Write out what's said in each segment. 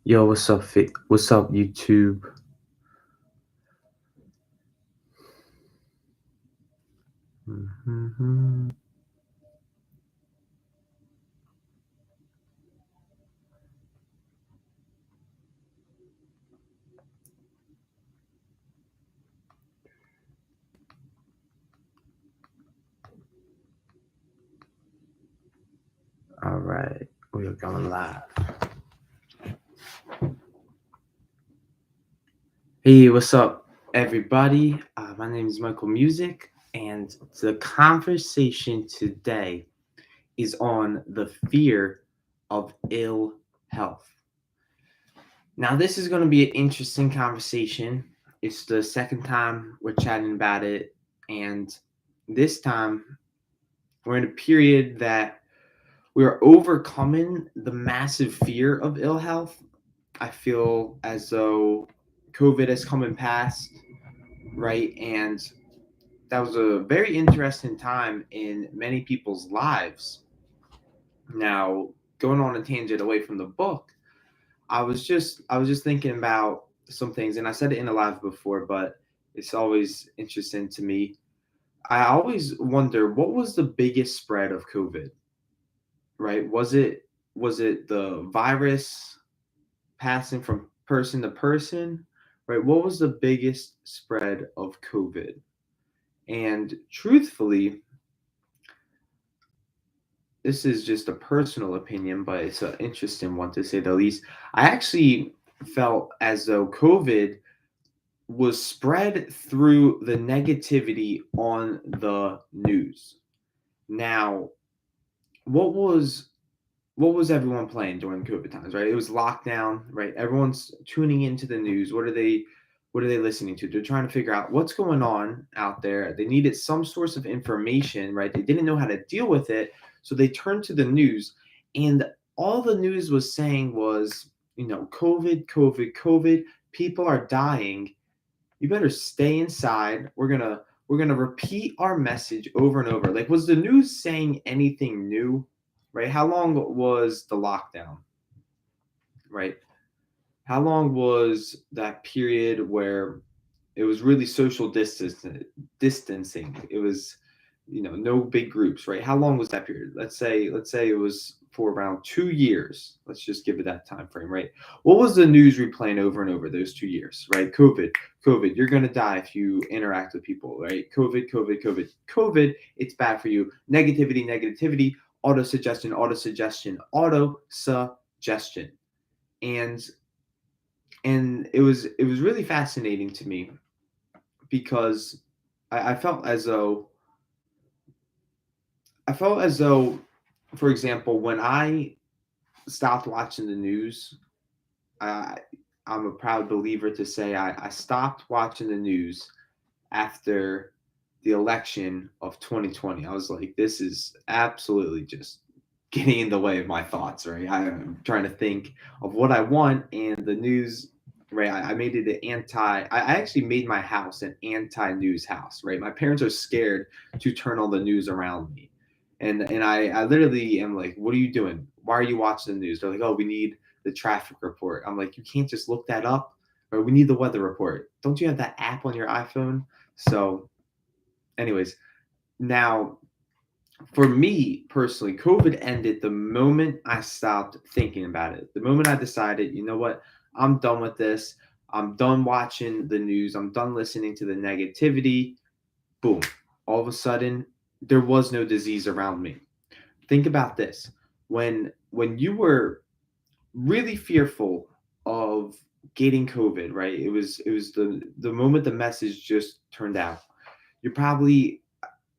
Yo, what's up, what's up, YouTube? Mhm. All right, we are going live. Hey, what's up, everybody? My name is Michael Music, and the conversation today is on the fear of ill health. Now, this is going to be an interesting conversation. It's the second time we're chatting about it, and this time we're in a period that we're overcoming the massive fear of ill health. I feel as though COVID has come and passed, right? And that was a very interesting time in many people's lives. Now, going on a tangent away from the book, I was just thinking about some things, and I said it in a live before, but it's always interesting to me. I always wonder what was the biggest spread of COVID, right? Was it the virus passing from person to person, right? What was the biggest spread of COVID? And truthfully, this is just a personal opinion, but it's an interesting one to say the least. I actually felt as though COVID was spread through the negativity on the news. Now, what was what was everyone playing during COVID times, right? It was lockdown, right? Everyone's tuning into the news. What are they listening to? They're trying to figure out what's going on out there. They needed some source of information, right? They didn't know how to deal with it, so they turned to the news, and all the news was saying was, COVID, COVID, COVID. People are dying. You better stay inside. We're gonna repeat our message over and over. Like, was the news saying anything new? Right? How long was the lockdown? Right? How long was that period where it was really social distancing? It was, no big groups, right? How long was that period? Let's say it was for around 2 years. Let's just give it that time frame, right? What was the news replaying over and over those 2 years, right? COVID, COVID, you're gonna die if you interact with people, right? COVID, COVID, COVID, COVID, it's bad for you. Negativity, negativity, auto suggestion, auto suggestion, auto suggestion. And it was really fascinating to me because I felt as though for example, when I stopped watching the news, I I'm a proud believer to say I stopped watching the news after the election of 2020. I was like, this is absolutely just getting in the way of my thoughts, right? I'm trying to think of what I want, and the news, right? I made it an I actually made my house an anti news house, right? My parents are scared to turn on the news around me. And I literally am like, what are you doing? Why are you watching the news? They're like, oh, we need the traffic report. I'm like, you can't just look that up, or we need the weather report. Don't you have that app on your iPhone? So, anyways, now for me personally, COVID ended the moment I stopped thinking about it. The moment I decided, you know what, I'm done with this. I'm done watching the news. I'm done listening to the negativity. Boom. All of a sudden, there was no disease around me. Think about this. When you were really fearful of getting COVID, right? It was the moment the message just turned out. You're probably,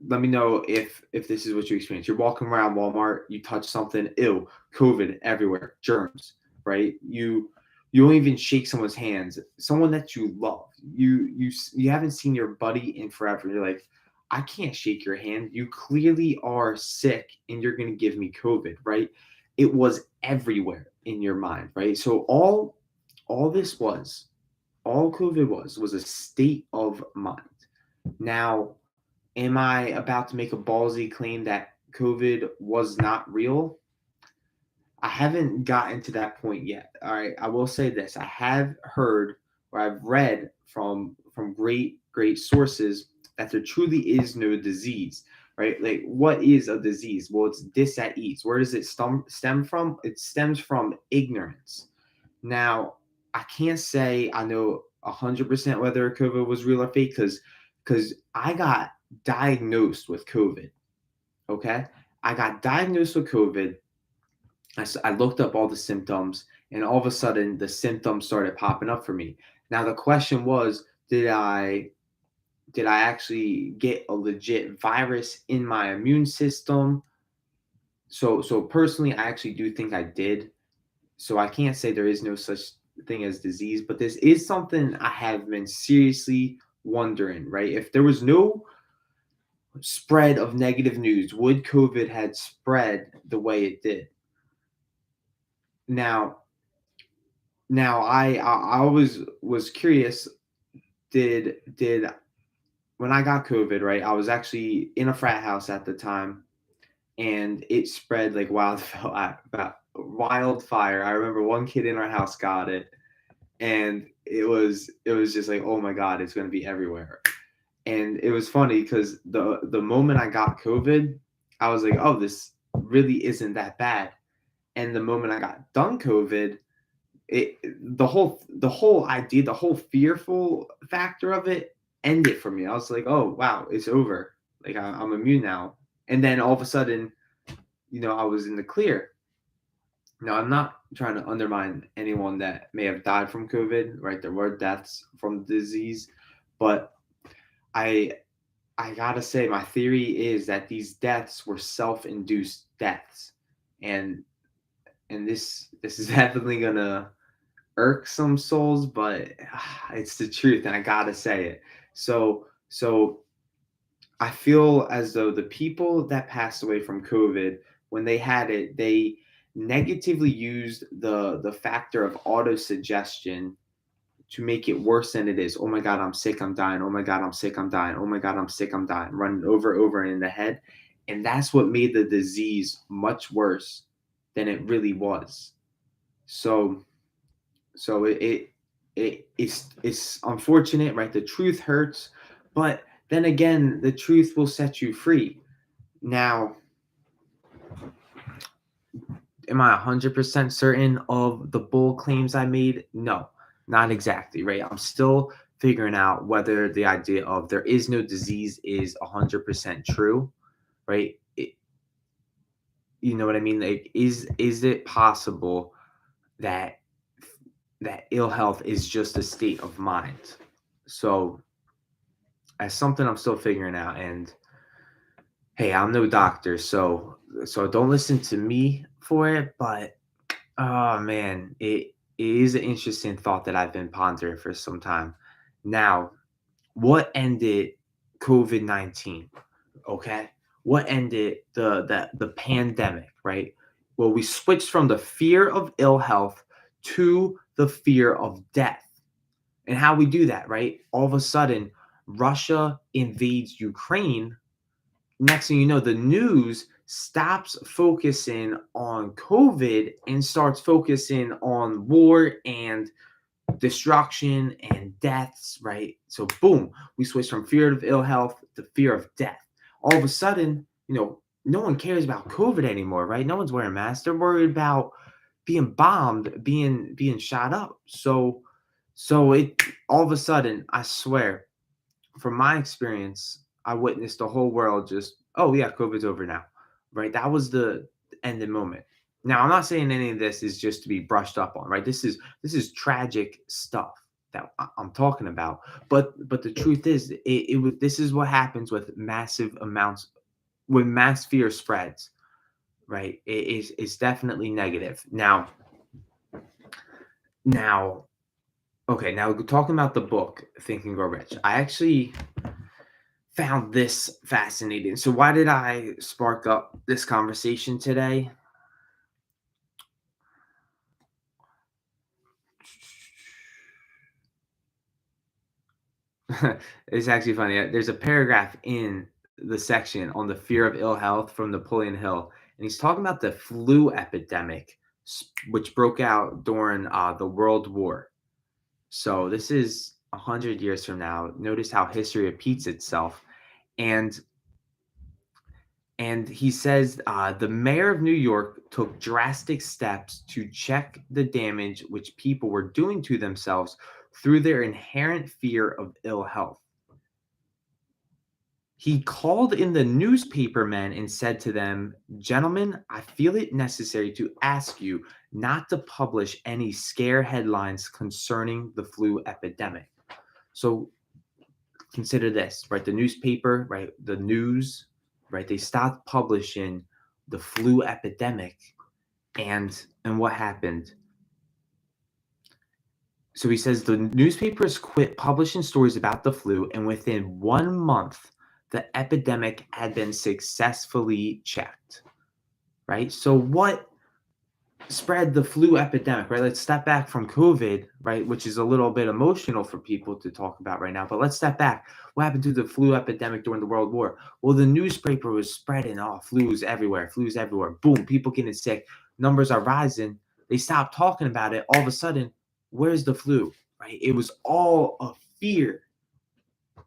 let me know if this is what you experience. You're walking around Walmart, you touch something, ew, COVID everywhere, germs, right? You don't even shake someone's hands, someone that you love. You haven't seen your buddy in forever. You're like, I can't shake your hand. You clearly are sick, and you're gonna give me COVID, right? It was everywhere in your mind, right? So all this was, all COVID was a state of mind. Now, am I about to make a ballsy claim that COVID was not real? I haven't gotten to that point yet. All right, I will say this: I have heard or I've read from great sources that there truly is no disease. Right? Like, what is a disease? Well, it's dis at ease. Where does it stem from? It stems from ignorance. Now, I can't say I know 100% whether COVID was real or fake because I got diagnosed with COVID. Okay, I got diagnosed with COVID. I looked up all the symptoms, and all of a sudden, the symptoms started popping up for me. Now, the question was, did I actually get a legit virus in my immune system? So personally, I actually do think I did. So I can't say there is no such thing as disease, but this is something I have been seriously wondering, right? If there was no spread of negative news, would COVID had spread the way it did? Now, now I always was curious. Did when I got COVID, right? I was actually in a frat house at the time, and it spread like wildfire. I remember one kid in our house got it, and it was just like, oh my god, it's going to be everywhere. And it was funny because the moment I got COVID, I was like, oh, this really isn't that bad. And the moment I got done COVID, it the whole idea, the whole fearful factor of it ended for me. I was like, oh wow, it's over. Like, I'm immune now. And then all of a sudden, I was in the clear. Now, I'm not trying to undermine anyone that may have died from COVID, right? There were deaths from the disease, but I I gotta say, my theory is that these deaths were self-induced deaths, and this is definitely gonna irk some souls, but it's the truth, and I gotta say it. So I feel as though the people that passed away from COVID, when they had it, they negatively used the factor of auto-suggestion to make it worse than it is. Oh my God, I'm sick, I'm dying. Oh my God, I'm sick, I'm dying. Oh my God, I'm sick, I'm dying. Running over in the head. And that's what made the disease much worse than it really was. So it's unfortunate, right? The truth hurts, but then again, the truth will set you free. Now, am I 100% certain of the bull claims I made? No, not exactly, right? I'm still figuring out whether the idea of there is no disease is 100% true, right? You know what I mean? Like, is it possible that ill health is just a state of mind? So, as something I'm still figuring out, and hey, I'm no doctor, so don't listen to me for it, but oh man, it is an interesting thought that I've been pondering for some time. Now, what ended COVID-19? Okay, what ended the pandemic? Right. Well, we switched from the fear of ill health to the fear of death, and how we do that, right? All of a sudden, Russia invades Ukraine. Next thing you know, the news stops focusing on COVID and starts focusing on war and destruction and deaths, right? So, boom, we switch from fear of ill health to fear of death. All of a sudden, no one cares about COVID anymore, right? No one's wearing masks. They're worried about being bombed, being shot up. So it all of a sudden, I swear, from my experience, I witnessed the whole world just, oh yeah, COVID's over now, right? That was the ending moment. Now, I'm not saying any of this is just to be brushed up on, right? This is tragic stuff that I'm talking about. But the truth is, this is what happens with massive amounts when mass fear spreads, right? It's definitely negative. Now, okay, now talking about the book Think and Grow Rich, I actually found this fascinating. So why did I spark up this conversation today? It's actually funny. There's a paragraph in the section on the fear of ill health from Napoleon Hill, and he's talking about the flu epidemic which broke out during the World War. So this is 100 years from now. Notice how history repeats itself, and he says the mayor of New York took drastic steps to check the damage which people were doing to themselves through their inherent fear of ill health. He called in the newspaper men and said to them, "Gentlemen, I feel it necessary to ask you not to publish any scare headlines concerning the flu epidemic." So consider this, right? The newspaper, right? The news, right? They stopped publishing the flu epidemic, and what happened? So he says the newspapers quit publishing stories about the flu, and within 1 month, the epidemic had been successfully checked. Right? So what spread the flu epidemic, right? Let's step back from COVID, right? Which is a little bit emotional for people to talk about right now. But let's step back. What happened to the flu epidemic during the World War? Well, the newspaper was spreading, oh, flu's everywhere. Boom, people getting sick. Numbers are rising. They stopped talking about it. All of a sudden, where's the flu? Right? It was all a fear.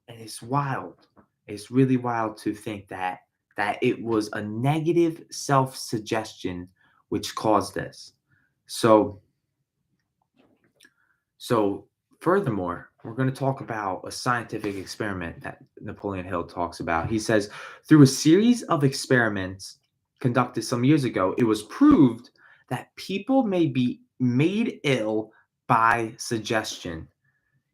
And it's wild. It's really wild to think that it was a negative self-suggestion which caused this. So so furthermore, we're going to talk about a scientific experiment that Napoleon Hill talks about. He says, through a series of experiments conducted some years ago, it was proved that people may be made ill by suggestion.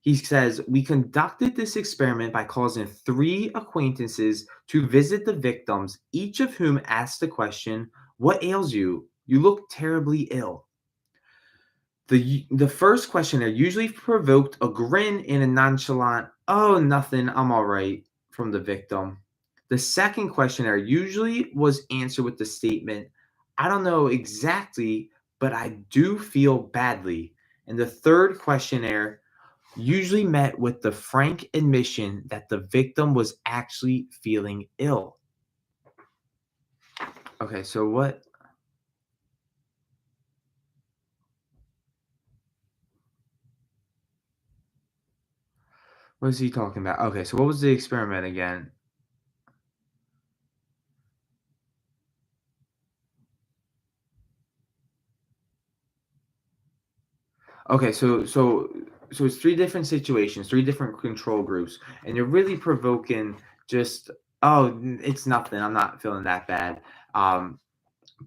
He says, we conducted this experiment by causing three acquaintances to visit the victims, each of whom asked the question, "What ails you? You look terribly ill." The first questionnaire usually provoked a grin and a nonchalant, "Oh, nothing, I'm all right," from the victim. The second questionnaire usually was answered with the statement, "I don't know exactly, but I do feel badly." And the third questionnaire usually met with the frank admission that the victim was actually feeling ill. Okay, so what is he talking about? Okay, so what was the experiment again? Okay, so it's three different situations, three different control groups, and you're really provoking just, oh, it's nothing. I'm not feeling that bad. Um,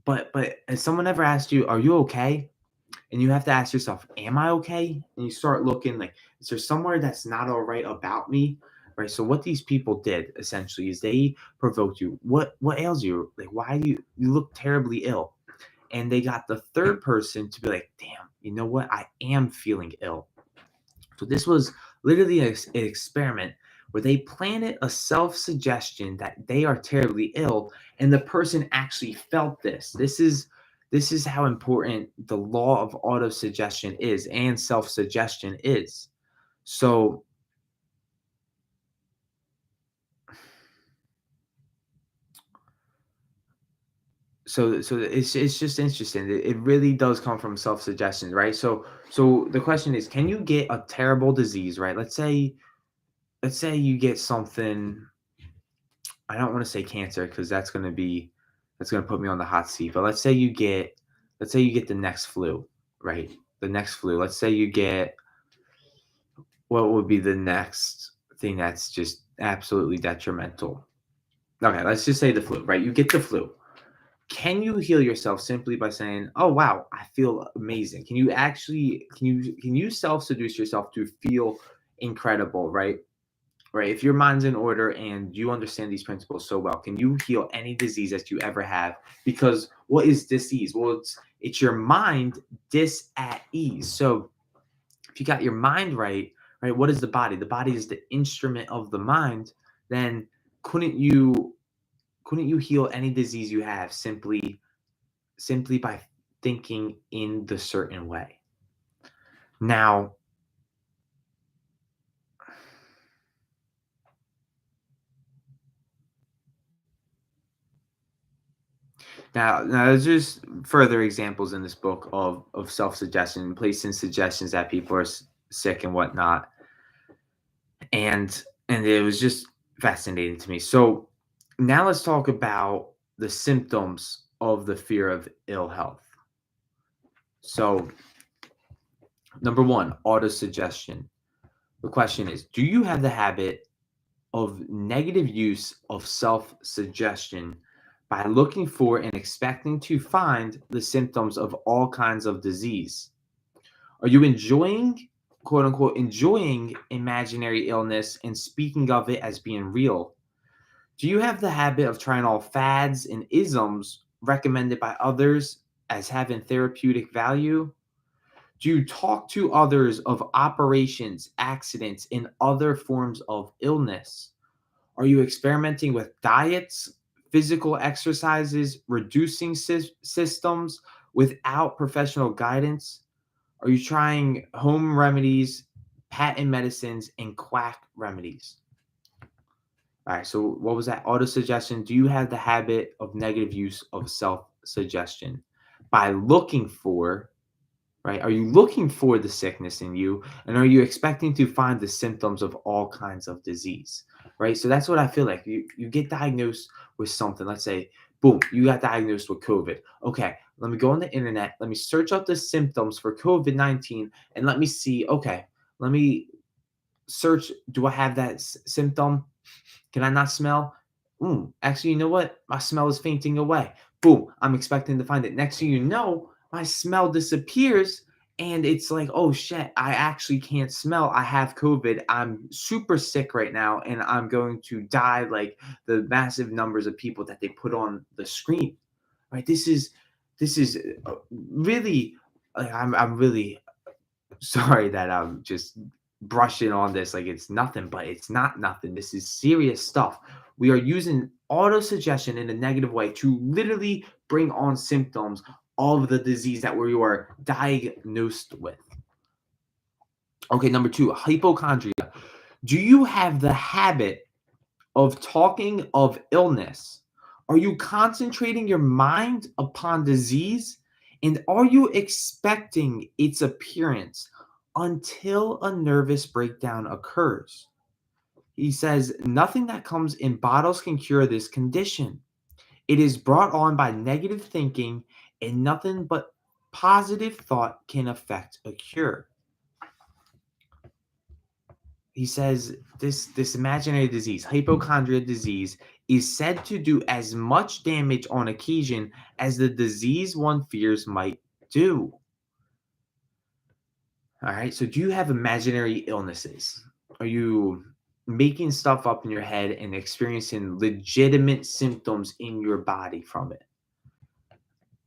but has someone ever asked you, "Are you okay?" And you have to ask yourself, "Am I okay?" And you start looking like, is there somewhere that's not all right about me? Right. So what these people did essentially is they provoked you. What ails you? Like, why do you look terribly ill? And they got the third person to be like, "Damn, you know what? I am feeling ill." So this was literally an experiment where they planted a self-suggestion that they are terribly ill, and the person actually felt this. This is how important the law of autosuggestion is and self-suggestion is. So so it's just interesting. It really does come from self-suggestion, right? So the question is, can you get a terrible disease, right? Let's say you get something. I don't want to say cancer because that's gonna put me on the hot seat. But let's say you get the next flu, right? The next flu. Let's say you get, what would be the next thing that's just absolutely detrimental? Okay, let's just say the flu, right? You get the flu. Can you heal yourself simply by saying, "Oh wow, I feel amazing"? Can you self seduce yourself to feel incredible, right? Right. If your mind's in order and you understand these principles so well, can you heal any disease that you ever have? Because what is disease? Well, it's your mind dis at ease. So if you got your mind right, right, what is the body? The body is the instrument of the mind. Then couldn't you couldn't you heal any disease you have simply by thinking in the certain way? Now, Now there's just further examples in this book of self-suggestion, placing suggestions that people are sick and whatnot, and it was just fascinating to me. So now let's talk about the symptoms of the fear of ill health. So number one, autosuggestion. The question is, do you have the habit of negative use of self suggestion by looking for and expecting to find the symptoms of all kinds of disease? Are you enjoying, quote unquote, enjoying imaginary illness and speaking of it as being real? Do you have the habit of trying all fads and isms recommended by others as having therapeutic value? Do you talk to others of operations, accidents, and other forms of illness? Are you experimenting with diets, physical exercises, reducing systems without professional guidance? Are you trying home remedies, patent medicines, and quack remedies? All right, so what was that? Autosuggestion. Do you have the habit of negative use of self suggestion by looking for, right? Are you looking for the sickness in you? And are you expecting to find the symptoms of all kinds of disease? Right. So that's what I feel like. You get diagnosed with something. Let's say, boom, you got diagnosed with COVID. Okay, let me go on the internet. Let me search up the symptoms for COVID-19 and let me see, okay, let me search. Do I have that symptom? Can I not smell? Actually, you know what? My smell is fainting away. Boom, I'm expecting to find it. Next thing you know, my smell disappears and it's like, oh shit, I actually can't smell. I have COVID. I'm super sick right now and I'm going to die like the massive numbers of people that they put on the screen. Right? This is really I'm really sorry that I'm just brushing on this like it's nothing, but it's not nothing. This is serious stuff. We are using auto suggestion in a negative way to literally bring on symptoms of the disease that we are diagnosed with. Okay, number two, hypochondria. Do you have the habit of talking of illness? Are you concentrating your mind upon disease? And are you expecting its appearance until a nervous breakdown occurs? He says, nothing that comes in bottles can cure this condition. It is brought on by negative thinking, and nothing but positive thought can affect a cure. He says this imaginary disease, hypochondria disease, is said to do as much damage on occasion as the disease one fears might do. All right. So do you have imaginary illnesses? Are you making stuff up in your head and experiencing legitimate symptoms in your body from it?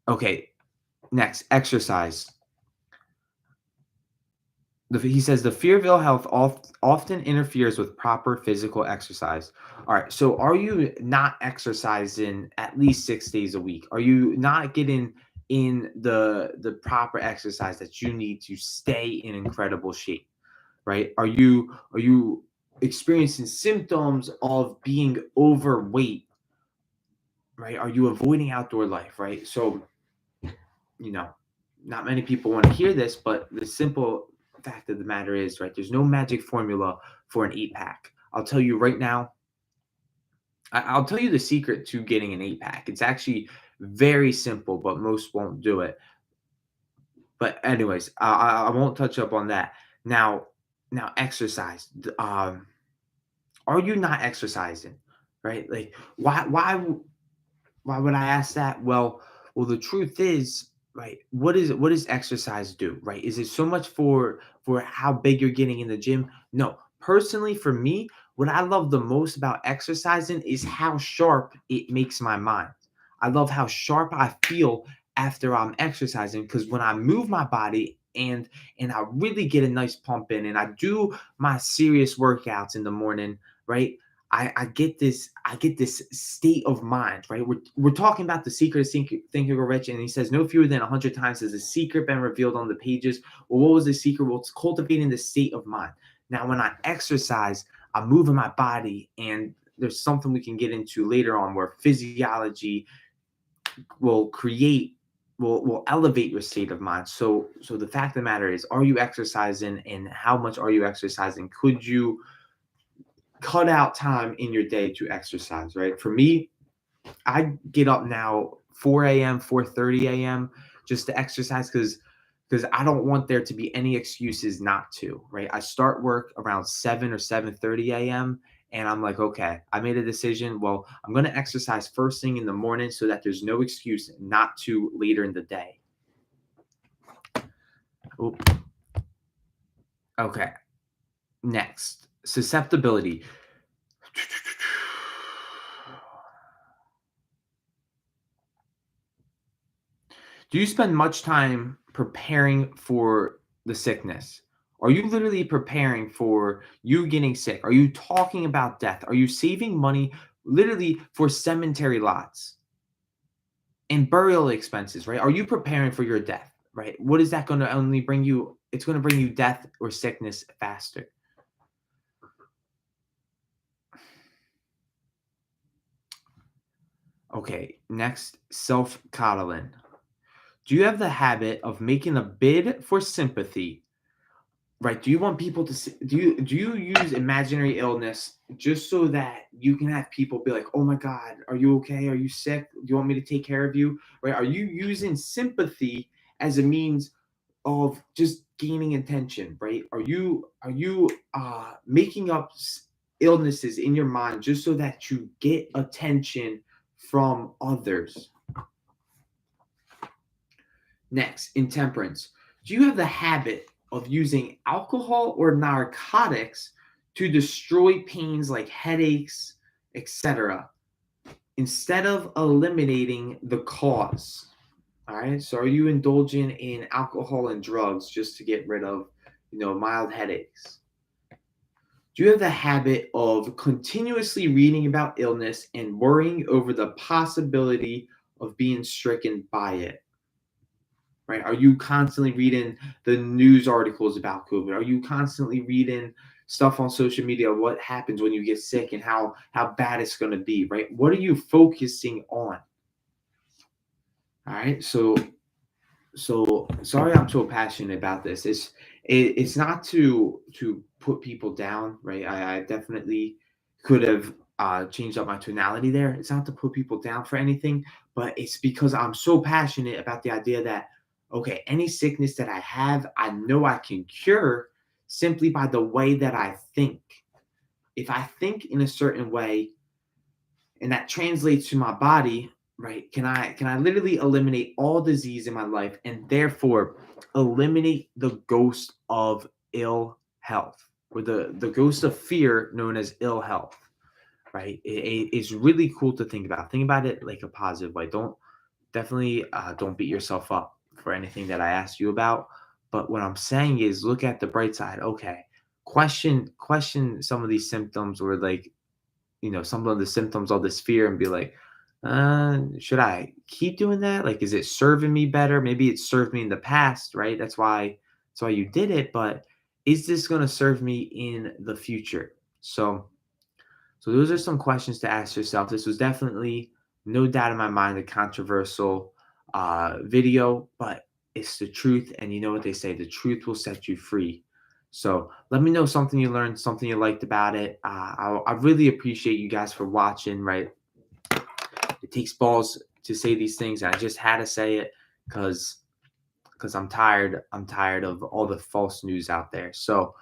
Okay. Next, exercise. He says the fear of ill health often interferes with proper physical exercise. All right. So are you not exercising at least 6 days a week? Are you not getting in the proper exercise that you need to stay in incredible shape? Right? Are you experiencing symptoms of being overweight? Right? Are you avoiding outdoor life? Right? So you know, not many people want to hear this, but the simple fact of the matter is, right, there's no magic formula for an 8 pack. I'll tell you right now, I'll tell you the secret to getting an 8 pack. It's actually very simple, but most won't do it. But anyways, I won't touch up on that. Now exercise. Are you not exercising? Right? Like why would I ask that? Well, the truth is, right? What does exercise do? Right? Is it so much for how big you're getting in the gym? No. Personally, for me, what I love the most about exercising is how sharp it makes my mind. I love how sharp I feel after I'm exercising because when I move my body and I really get a nice pump in and I do my serious workouts in the morning, right? I get this state of mind, right? We're talking about the secret of Think and Grow Rich, and he says no fewer than 100 times has the secret been revealed on the pages. Well, what was the secret? Well, it's cultivating the state of mind. Now, when I exercise, I'm moving my body, and there's something we can get into later on where physiology create will elevate your state of mind. So the fact of the matter is, are you exercising, and how much are you exercising? Could you cut out time in your day to exercise, right? For me, I get up now 4 a.m., 4:30 a.m. just to exercise because I don't want there to be any excuses not to, right? I start work around 7 or 7:30 a.m. and I'm like, okay, I made a decision. Well, I'm going to exercise first thing in the morning so that there's no excuse not to later in the day. Oop. Okay. Next, susceptibility. Do you spend much time preparing for the sickness? Are you literally preparing for you getting sick? Are you talking about death? Are you saving money literally for cemetery lots and burial expenses, right? Are you preparing for your death, right? What is that going to only bring you? It's going to bring you death or sickness faster. Okay, next, self-coddling. Do you have the habit of making a bid for sympathy? Right. Do you want people to see, do you use imaginary illness just so that you can have people be like, "Oh my God, are you okay? Are you sick? Do you want me to take care of you?" Right? Are you using sympathy as a means of just gaining attention? Right? Are you making up illnesses in your mind just so that you get attention from others? Next, intemperance. Do you have the habit of using alcohol or narcotics to destroy pains like headaches, etc., instead of eliminating the cause? All right. So, are you indulging in alcohol and drugs just to get rid of, mild headaches? Do you have the habit of continuously reading about illness and worrying over the possibility of being stricken by it? Right? Are you constantly reading the news articles about COVID? Are you constantly reading stuff on social media? What happens when you get sick and how bad it's going to be? Right? What are you focusing on? All right. So sorry, I'm so passionate about this. It's not to put people down, right? I definitely could have changed up my tonality there. It's not to put people down for anything, but it's because I'm so passionate about the idea that, okay, any sickness that I have, I know I can cure simply by the way that I think. If I think in a certain way and that translates to my body, right? Can I literally eliminate all disease in my life and therefore eliminate the ghost of ill health, or the ghost of fear known as ill health, right? It's really cool to think about. Think about it like a positive way. Don't beat yourself up for anything that I asked you about. But what I'm saying is, look at the bright side. Okay, question some of these symptoms, or like, some of the symptoms of this fear, and be like, should I keep doing that? Like, is it serving me better? Maybe it served me in the past, right? That's why you did it. But is this going to serve me in the future? So those are some questions to ask yourself. This was definitely, no doubt in my mind, a controversial video, but it's the truth. And you know what they say, the truth will set you free. So let me know something you learned, something you liked about it. I really appreciate you guys for watching, right? It takes balls to say these things. And I just had to say it because I'm tired. I'm tired of all the false news out there. So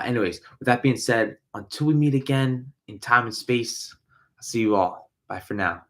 anyways, with that being said, until we meet again in time and space, I'll see you all. Bye for now.